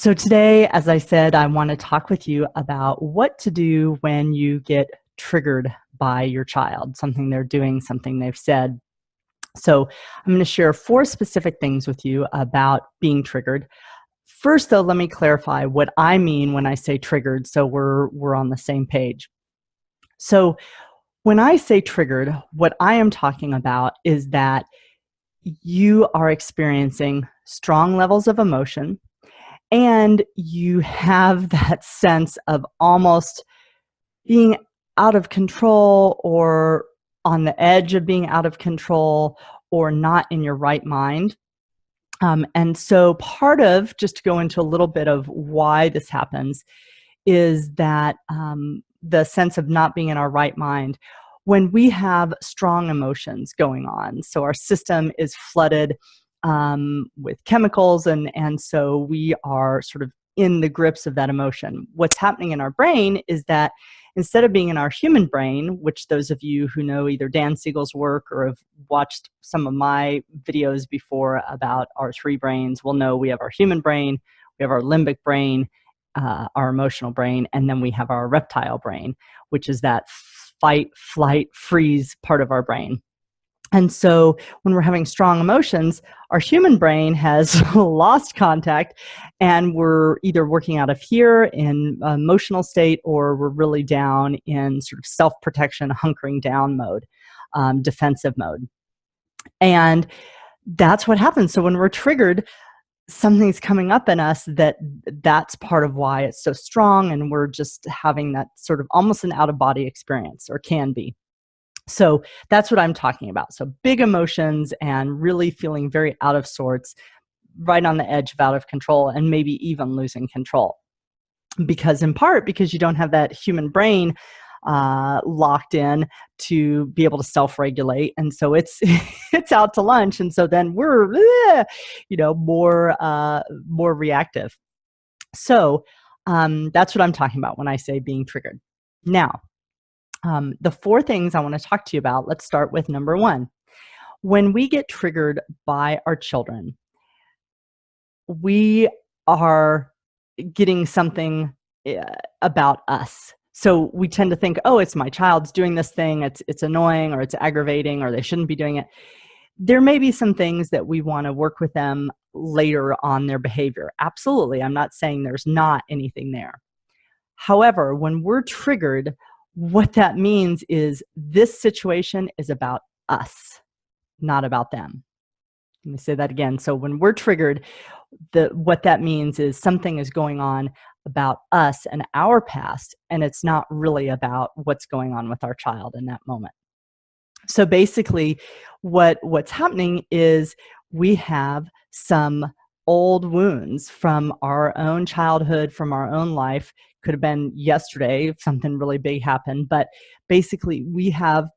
So today, as I said, I want to talk with you about what to do when you get triggered by your child, something they're doing, something they've said. So I'm going to share 4 specific things with you about being triggered. First, though, let me clarify what I mean when I say triggered, so we're on the same page. So when I say triggered, what I am talking about is that you are experiencing strong levels of emotion, and you have that sense of almost being out of control or on the edge of being out of control or not in your right mind. And so part of, just to go into a little bit of why this happens, is that the sense of not being in our right mind when we have strong emotions going on. So our system is flooded with chemicals, and so we are sort of in the grips of that emotion. What's happening in our brain is that instead of being in our human brain, which those of you who know either Dan Siegel's work or have watched some of my videos before about our 3 brains will know, we have our human brain, we have our limbic brain, our emotional brain, and then we have our reptile brain, which is that fight, flight, freeze part of our brain. And so when we're having strong emotions, our human brain has lost contact, and we're either working out of here in emotional state, or we're really down in sort of self-protection, hunkering down mode, defensive mode. And that's what happens. So when we're triggered, something's coming up in us that's part of why it's so strong, and we're just having that sort of almost an out-of-body experience, or can be. So that's what I'm talking about. So big emotions and really feeling very out of sorts, right on the edge of out of control, and maybe even losing control. Because in part, because you don't have that human brain locked in to be able to self-regulate, and so it's it's out to lunch, and so then we're more reactive. So that's what I'm talking about when I say being triggered. Now, the 4 things I want to talk to you about. Let's start with number 1. When we get triggered by our children, we are getting something about us. So we tend to think, oh, it's my child's doing this thing, it's annoying, or it's aggravating, or they shouldn't be doing it. There may be some things that we want to work with them later on their behavior. Absolutely. I'm not saying there's not anything there. However, when we're triggered, what that means is this situation is about us, not about them. Let me say that again. So when we're triggered, what that means is something is going on about us and our past, and it's not really about what's going on with our child in that moment. So basically, what's happening is we have some old wounds from our own childhood, from our own life. Could have been yesterday if something really big happened, but basically we have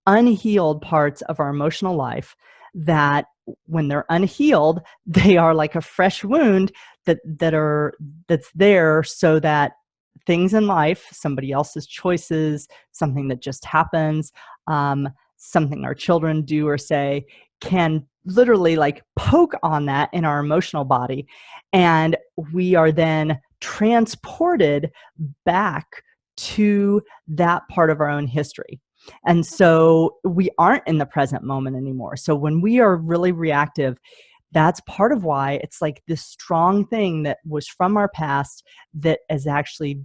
unhealed parts of our emotional life that, when they're unhealed, they are like a fresh wound that's there, so that things in life, somebody else's choices, something that just happens, something our children do or say, can literally like poke on that in our emotional body, and we are then transported back to that part of our own history. And so we aren't in the present moment anymore. So when we are really reactive, that's part of why it's like this strong thing that was from our past that has actually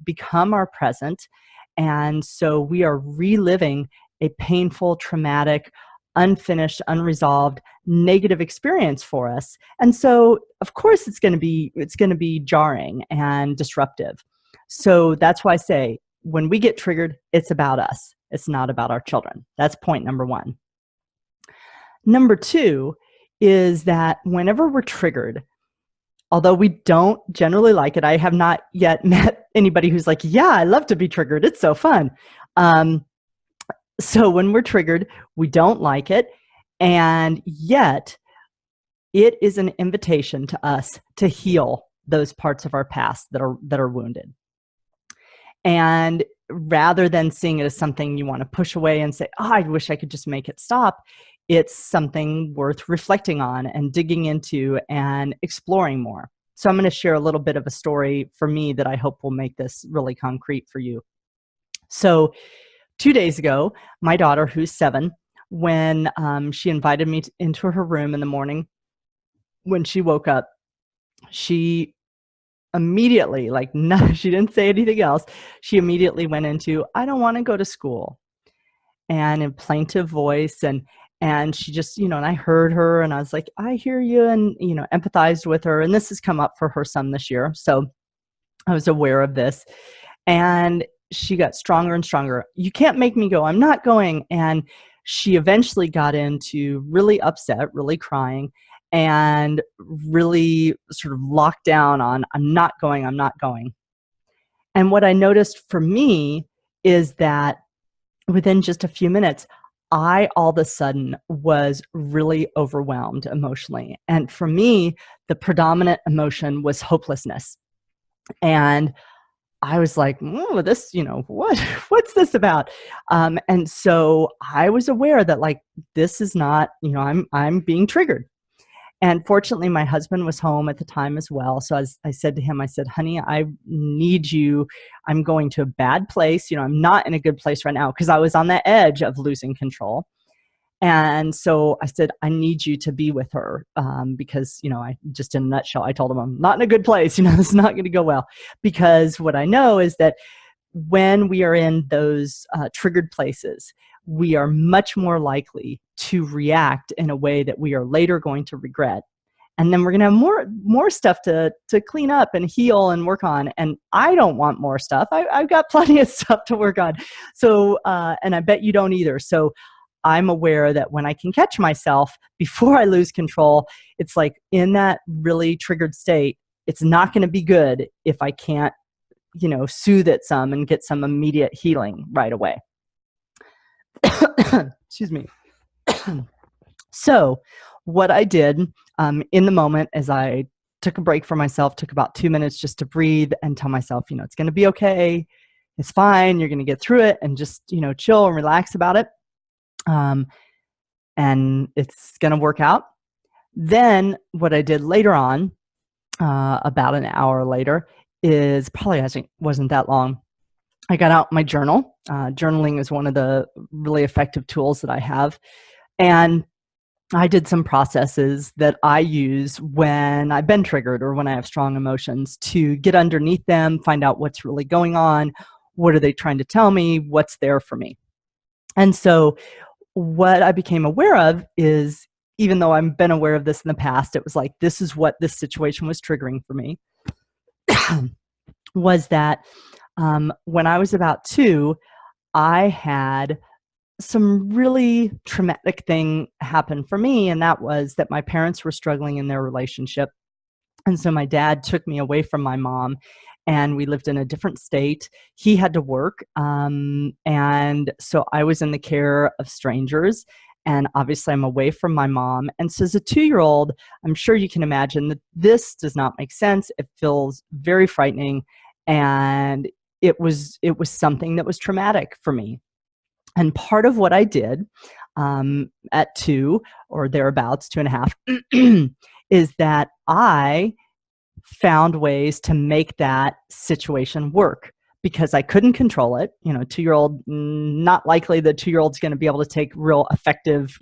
become our present. And so we are reliving a painful, traumatic, unfinished, unresolved, negative experience for us. And so of course it's going to be jarring and disruptive. So that's why I say, when we get triggered, it's about us. It's not about our children. That's point number 1. Number 2 is that whenever we're triggered, although we don't generally like it, I have not yet met anybody who's like, yeah, I love to be triggered. It's so fun. So when we're triggered, we don't like it. And yet it is an invitation to us to heal those parts of our past that are wounded. And rather than seeing it as something you want to push away and say, oh, I wish I could just make it stop, it's something worth reflecting on and digging into and exploring more. So I'm going to share a little bit of a story for me that I hope will make this really concrete for you. So 2 days ago, my daughter, who's 7, when she invited me into her room in the morning, when she woke up, she immediately, like, no, she didn't say anything else. She immediately went into, I don't want to go to school, and in plaintive voice, and she just, and I heard her, and I was like, I hear you, and empathized with her. And this has come up for her some this year, so I was aware of this. And she got stronger and stronger. You can't make me go. I'm not going. And she eventually got into really upset, really crying, and really sort of locked down on, I'm not going, I'm not going. And what I noticed for me is that within just a few minutes, I all of a sudden was really overwhelmed emotionally. And for me, the predominant emotion was hopelessness. And I was like, this, what's this about? And so I was aware that, like, this is not, I'm being triggered. And fortunately, my husband was home at the time as well. So I said to him, I said, honey, I need you. I'm going to a bad place. I'm not in a good place right now, because I was on the edge of losing control. And so I said, I need you to be with her, because, I just, in a nutshell, I told him I'm not in a good place. This is not going to go well, because what I know is that when we are in those triggered places, we are much more likely to react in a way that we are later going to regret. And then we're going to have more stuff to clean up and heal and work on. And I don't want more stuff. I've got plenty of stuff to work on. So, and I bet you don't either. So I'm aware that when I can catch myself before I lose control, it's like, in that really triggered state, it's not going to be good if I can't, soothe it some and get some immediate healing right away. Excuse me. So what I did in the moment is I took a break for myself, took about 2 minutes just to breathe and tell myself, it's going to be okay. It's fine. You're going to get through it, and just, chill and relax about it. And it's going to work out. Then what I did later on, about an hour later, is probably actually wasn't that long. I got out my journal. Journaling is one of the really effective tools that I have. And I did some processes that I use when I've been triggered or when I have strong emotions, to get underneath them, find out what's really going on. What are they trying to tell me? What's there for me? And so what I became aware of is, even though I've been aware of this in the past, it was like, this is what this situation was triggering for me, was that when I was about 2, I had some really traumatic thing happen for me. And that was that my parents were struggling in their relationship. And so my dad took me away from my mom, and we lived in a different state. He had to work. And so I was in the care of strangers. And obviously I'm away from my mom. And so as a 2-year-old, I'm sure you can imagine that this does not make sense. It feels very frightening. And it was something that was traumatic for me. And part of what I did at 2 or thereabouts, 2.5, is that I found ways to make that situation work, because I couldn't control it. 2-year-old, not likely the 2-year-old's going to be able to take real effective,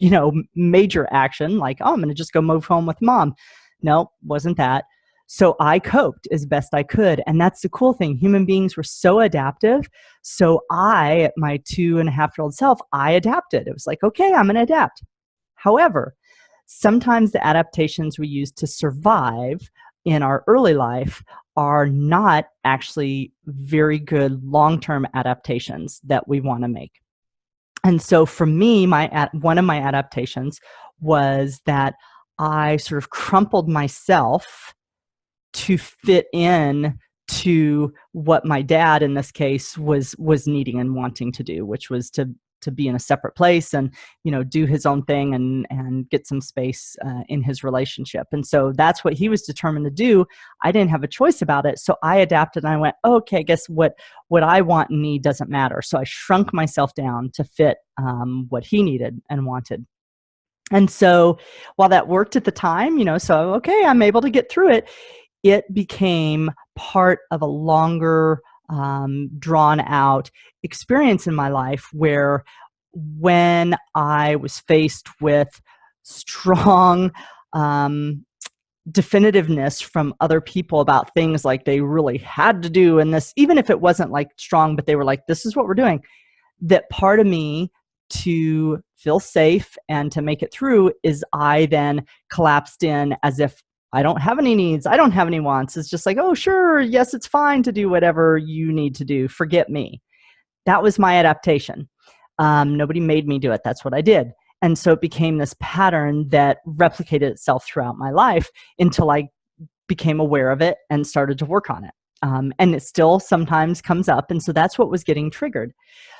major action, like, oh, I'm going to just go move home with mom. No, wasn't that. So I coped as best I could. And that's the cool thing. Human beings were so adaptive. So at my 2.5-year-old self, I adapted. It was like, okay, I'm going to adapt. However, sometimes the adaptations we use to survive in our early life are not actually very good long-term adaptations that we want to make. And so for me, one of my adaptations was that I sort of crumpled myself to fit in to what my dad in this case was needing and wanting to do, which was to be in a separate place and do his own thing and get some space in his relationship. And so that's what he was determined to do. I didn't have a choice about it, so I adapted and I went, okay, I guess what I want and need doesn't matter. So I shrunk myself down to fit what he needed and wanted. And so while that worked at the time, so okay, I'm able to get through it. it became part of a longer, drawn out experience in my life where when I was faced with strong definitiveness from other people about things like they really had to do in this, even if it wasn't like strong, but they were like, this is what we're doing, that part of me to feel safe and to make it through is I then collapsed in as if I don't have any needs. I don't have any wants. It's just like, oh, sure. Yes, it's fine to do whatever you need to do. Forget me. That was my adaptation. Nobody made me do it. That's what I did. And so it became this pattern that replicated itself throughout my life until I became aware of it and started to work on it. And it still sometimes comes up. And so that's what was getting triggered.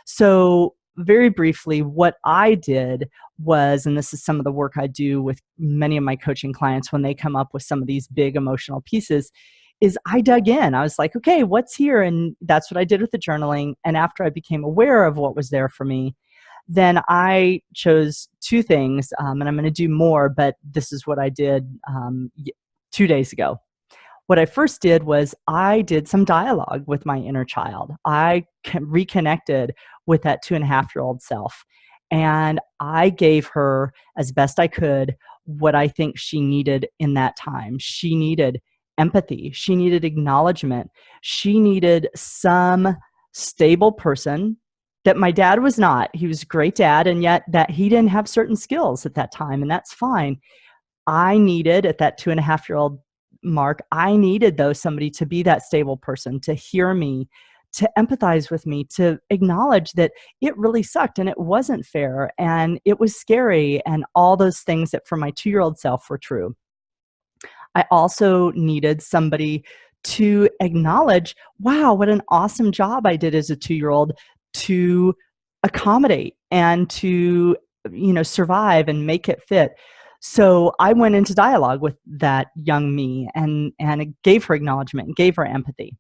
So very briefly, what I did was, and this is some of the work I do with many of my coaching clients when they come up with some of these big emotional pieces, is I dug in. I was like, okay, what's here? And that's what I did with the journaling. And after I became aware of what was there for me, then I chose two things, and I'm going to do more, but this is what I did 2 days ago. What I first did was I did some dialogue with my inner child. I reconnected with that 2.5-year-old self. And I gave her, as best I could, what I think she needed in that time. She needed empathy. She needed acknowledgement. She needed some stable person that my dad was not. He was a great dad, and yet that he didn't have certain skills at that time, and that's fine. I needed, at that 2.5-year-old mark, I needed, though, somebody to be that stable person, to hear me, to empathize with me, to acknowledge that it really sucked and it wasn't fair and it was scary and all those things that for my 2-year-old self were true. I also needed somebody to acknowledge, wow, what an awesome job I did as a 2-year-old to accommodate and to, survive and make it fit. So I went into dialogue with that young me and it gave her acknowledgement and gave her empathy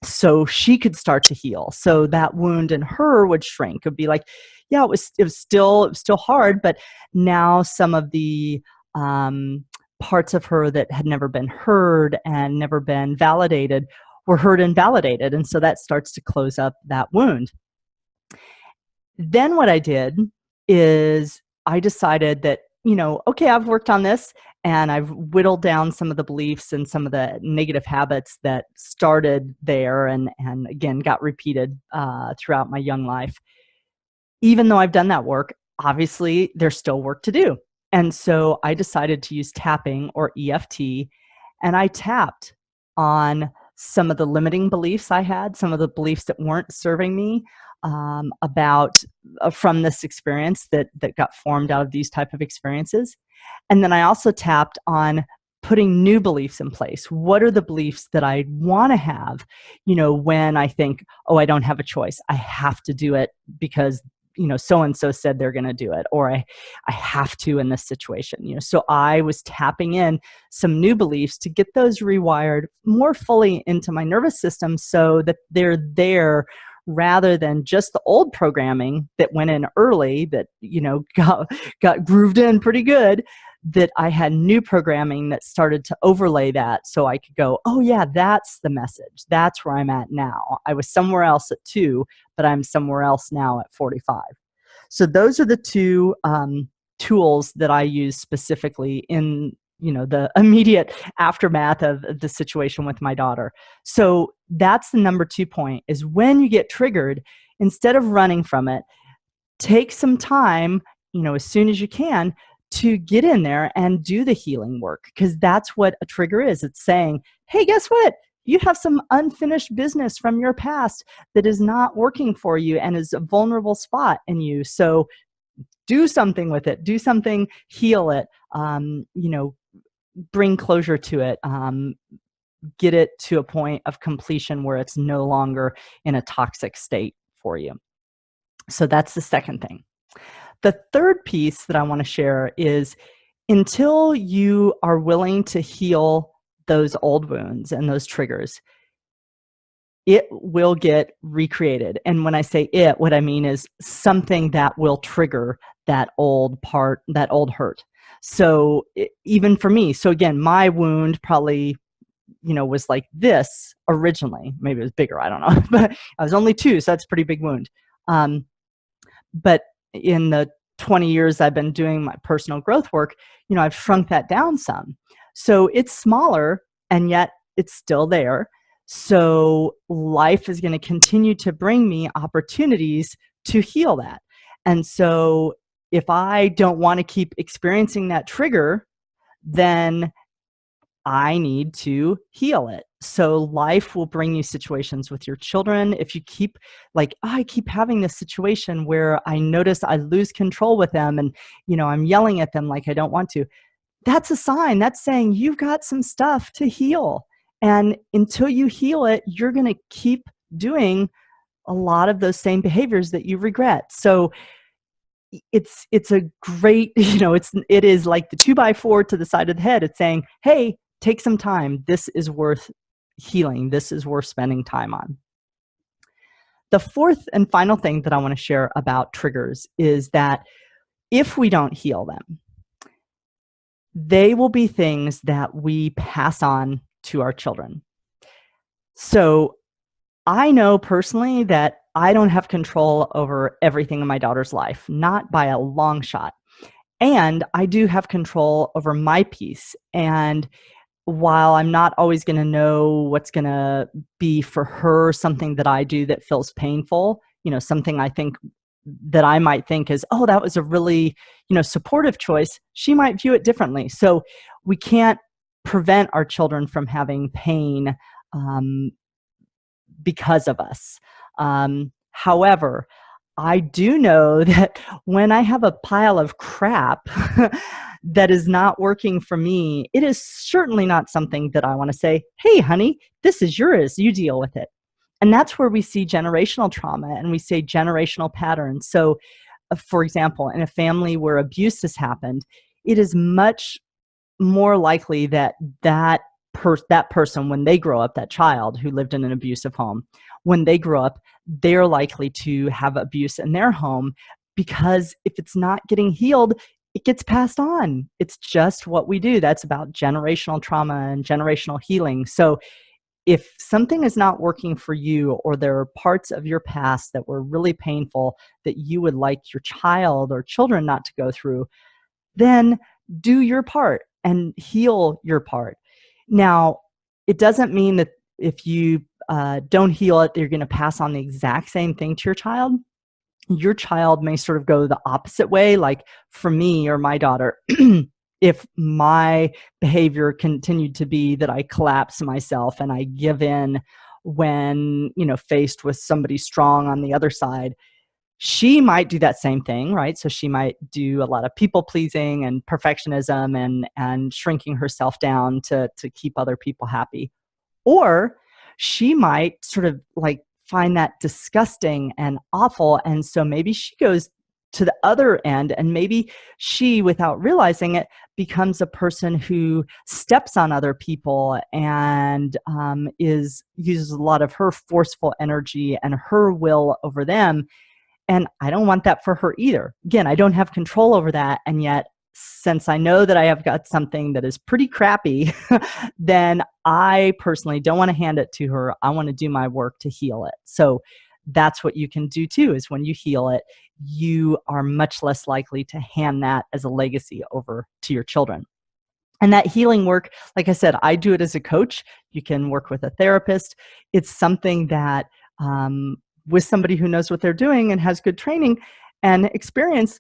so she could start to heal. So that wound in her would shrink. It'd be like, yeah, it was still hard, but now some of the parts of her that had never been heard and never been validated were heard and validated. And so that starts to close up that wound. Then what I did is I decided that, okay, I've worked on this and I've whittled down some of the beliefs and some of the negative habits that started there and again, got repeated throughout my young life. Even though I've done that work, obviously there's still work to do. And so I decided to use tapping, or EFT, and I tapped on some of the limiting beliefs I had, some of the beliefs that weren't serving me from this experience that got formed out of these type of experiences. And then I also tapped on putting new beliefs in place. What are the beliefs that I want to have, when I think, oh, I don't have a choice. I have to do it because so-and-so said they're going to do it, or I have to in this situation, So I was tapping in some new beliefs to get those rewired more fully into my nervous system so that they're there rather than just the old programming that went in early that, got grooved in pretty good, that I had new programming that started to overlay that so I could go, oh yeah, that's the message. That's where I'm at now. I was somewhere else at 2, but I'm somewhere else now at 45. So those are the two tools that I use specifically in the immediate aftermath of the situation with my daughter. So that's the number 2 point, is when you get triggered, instead of running from it, take some time, as soon as you can, to get in there and do the healing work, because that's what a trigger is. It's saying, hey, guess what? You have some unfinished business from your past that is not working for you and is a vulnerable spot in you. So do something with it. Do something, heal it, bring closure to it, get it to a point of completion where it's no longer in a toxic state for you. So that's the second thing. The third piece that I want to share is, until you are willing to heal those old wounds and those triggers, it will get recreated. And when I say it, what I mean is something that will trigger that old part, that old hurt. So even for me, so again, my wound probably was like this originally. Maybe it was bigger, I don't know, but I was only 2, so that's a pretty big wound. But in the 20 years I've been doing my personal growth work, I've shrunk that down some. So it's smaller, and yet it's still there. So life is going to continue to bring me opportunities to heal that. And so if I don't want to keep experiencing that trigger, then I need to heal it. So life will bring you situations with your children. If you keep like, oh, I keep having this situation where I notice I lose control with them, and, I'm yelling at them like I don't want to. That's a sign. That's saying you've got some stuff to heal. And until you heal it, you're going to keep doing a lot of those same behaviors that you regret. So it's a great, it is like the 2x4 to the side of the head. It's saying, hey, take some time. This is worth healing. This is worth spending time on. The fourth and final thing that I want to share about triggers is that if we don't heal them, they will be things that we pass on to our children. So I know personally that I don't have control over everything in my daughter's life, not by a long shot. And I do have control over my piece. And while I'm not always going to know what's going to be for her something that I do that feels painful, something I think that I might think is, oh, that was a really, supportive choice, she might view it differently. So we can't prevent our children from having pain because of us. However, I do know that when I have a pile of crap that is not working for me, it is certainly not something that I want to say, hey, honey, this is yours, you deal with it. And that's where we see generational trauma and we see generational patterns. So, for example, in a family where abuse has happened, it is much more likely that that person, when they grow up, that child who lived in an abusive home, when they grow up, they're likely to have abuse in their home, because if it's not getting healed, it gets passed on. It's just what we do. That's about generational trauma and generational healing. So if something is not working for you, or there are parts of your past that were really painful that you would like your child or children not to go through, then do your part and heal your part. Now, it doesn't mean that if you don't heal it, you're going to pass on the exact same thing to your child. Your child may sort of go the opposite way. Like for me or my daughter, if my behavior continued to be that I collapse myself and I give in when, faced with somebody strong on the other side, she might do that same thing, right? So she might do a lot of people pleasing and perfectionism and shrinking herself down to keep other people happy. Or she might sort of like find that disgusting and awful. And so maybe she goes to the other end, and maybe she, without realizing it, becomes a person who steps on other people and uses a lot of her forceful energy and her will over them. And I don't want that for her either. Again, I don't have control over that. And yet, since I know that I have got something that is pretty crappy, then I personally don't want to hand it to her. I want to do my work to heal it. So that's what you can do too, is when you heal it, you are much less likely to hand that as a legacy over to your children. And that healing work, like I said, I do it as a coach. You can work with a therapist. It's something that with somebody who knows what they're doing and has good training and experience,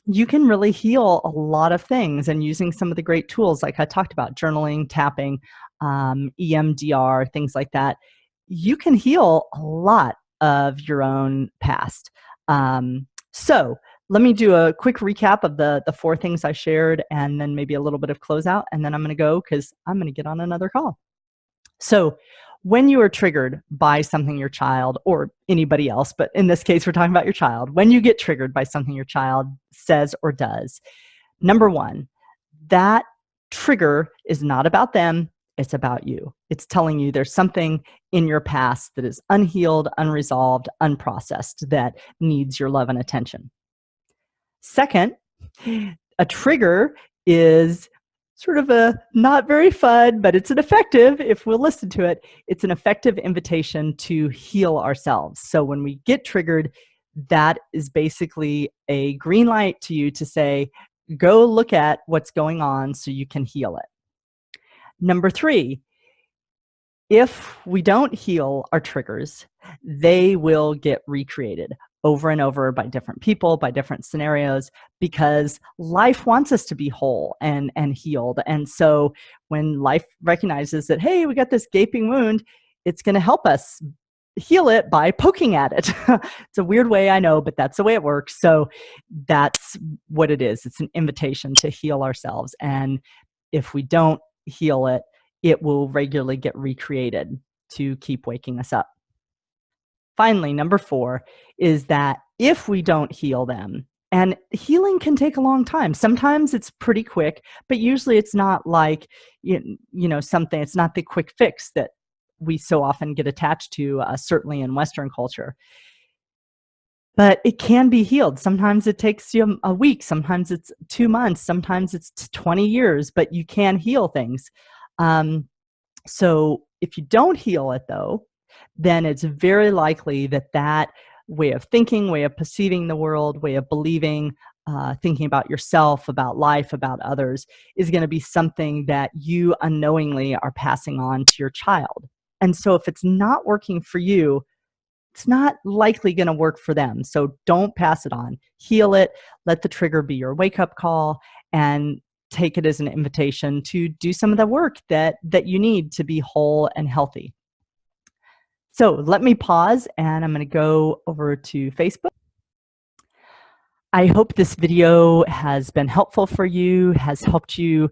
you can really heal a lot of things. And using some of the great tools like I talked about, journaling, tapping, EMDR, things like that, you can heal a lot of your own past. So let me do a quick recap of the 4 things I shared, and then maybe a little bit of closeout, and then I'm going to go because I'm going to get on another call. So when you are triggered by something your child or anybody else, but in this case, we're talking about your child, when you get triggered by something your child says or does, number 1, that trigger is not about them. It's about you. It's telling you there's something in your past that is unhealed, unresolved, unprocessed that needs your love and attention. Second, a trigger is sort of a not very fun, but it's an effective, if we'll listen to it, it's an effective invitation to heal ourselves. So when we get triggered, that is basically a green light to you to say, go look at what's going on so you can heal it. Number 3, if we don't heal our triggers, they will get recreated over and over by different people, by different scenarios, because life wants us to be whole and healed. And so when life recognizes that, hey, we got this gaping wound, it's going to help us heal it by poking at it. It's a weird way, I know, but that's the way it works. So that's what it is. It's an invitation to heal ourselves. And if we don't heal it, it will regularly get recreated to keep waking us up. Finally, number 4 is that if we don't heal them, and healing can take a long time. Sometimes it's pretty quick, but usually it's not like, something, it's not the quick fix that we so often get attached to, certainly in Western culture. But it can be healed. Sometimes it takes you a week, sometimes it's 2 months, sometimes it's 20 years, but you can heal things. So if you don't heal it, though, then it's very likely that that way of thinking, way of perceiving the world, way of believing, thinking about yourself, about life, about others, is going to be something that you unknowingly are passing on to your child. And so if it's not working for you, it's not likely going to work for them. So don't pass it on. Heal it. Let the trigger be your wake-up call, and take it as an invitation to do some of the work that you need to be whole and healthy. So let me pause, and I'm going to go over to Facebook. I hope this video has been helpful for you, has helped you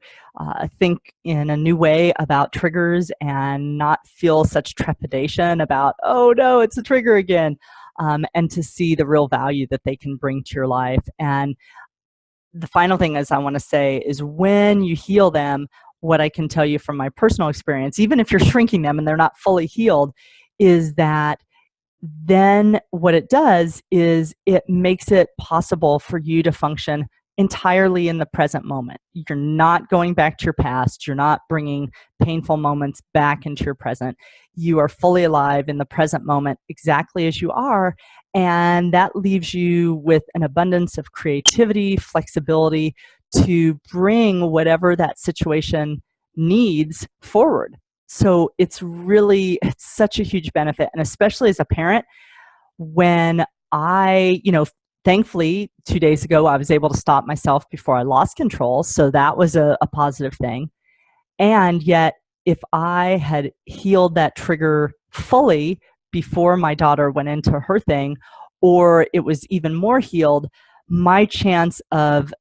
think in a new way about triggers and not feel such trepidation about, oh no, it's a trigger again, and to see the real value that they can bring to your life. And the final thing is I want to say is, when you heal them, what I can tell you from my personal experience, even if you're shrinking them and they're not fully healed, is that then what it does is it makes it possible for you to function entirely in the present moment. You're not going back to your past. You're not bringing painful moments back into your present. You are fully alive in the present moment exactly as you are, and that leaves you with an abundance of creativity, flexibility to bring whatever that situation needs forward. So it's such a huge benefit. And especially as a parent, when thankfully 2 days ago, I was able to stop myself before I lost control. So that was a positive thing. And yet, if I had healed that trigger fully before my daughter went into her thing, or it was even more healed, my chance of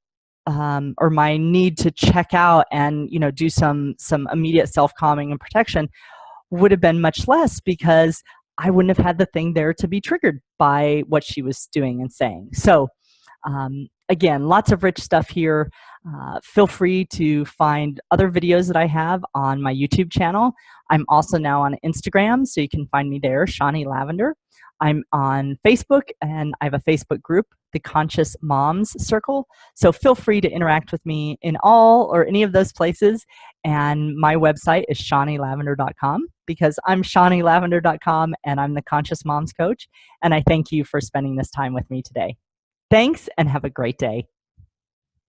or my need to check out and do some immediate self-calming and protection would have been much less, because I wouldn't have had the thing there to be triggered by what she was doing and saying. So again, lots of rich stuff here. Feel free to find other videos that I have on my YouTube channel. I'm also now on Instagram, so you can find me there, Shani Lavender. I'm on Facebook, and I have a Facebook group, the Conscious Moms Circle. So feel free to interact with me in all or any of those places. And my website is shanilavender.com, because I'm shanilavender.com and I'm the Conscious Moms Coach. And I thank you for spending this time with me today. Thanks, and have a great day.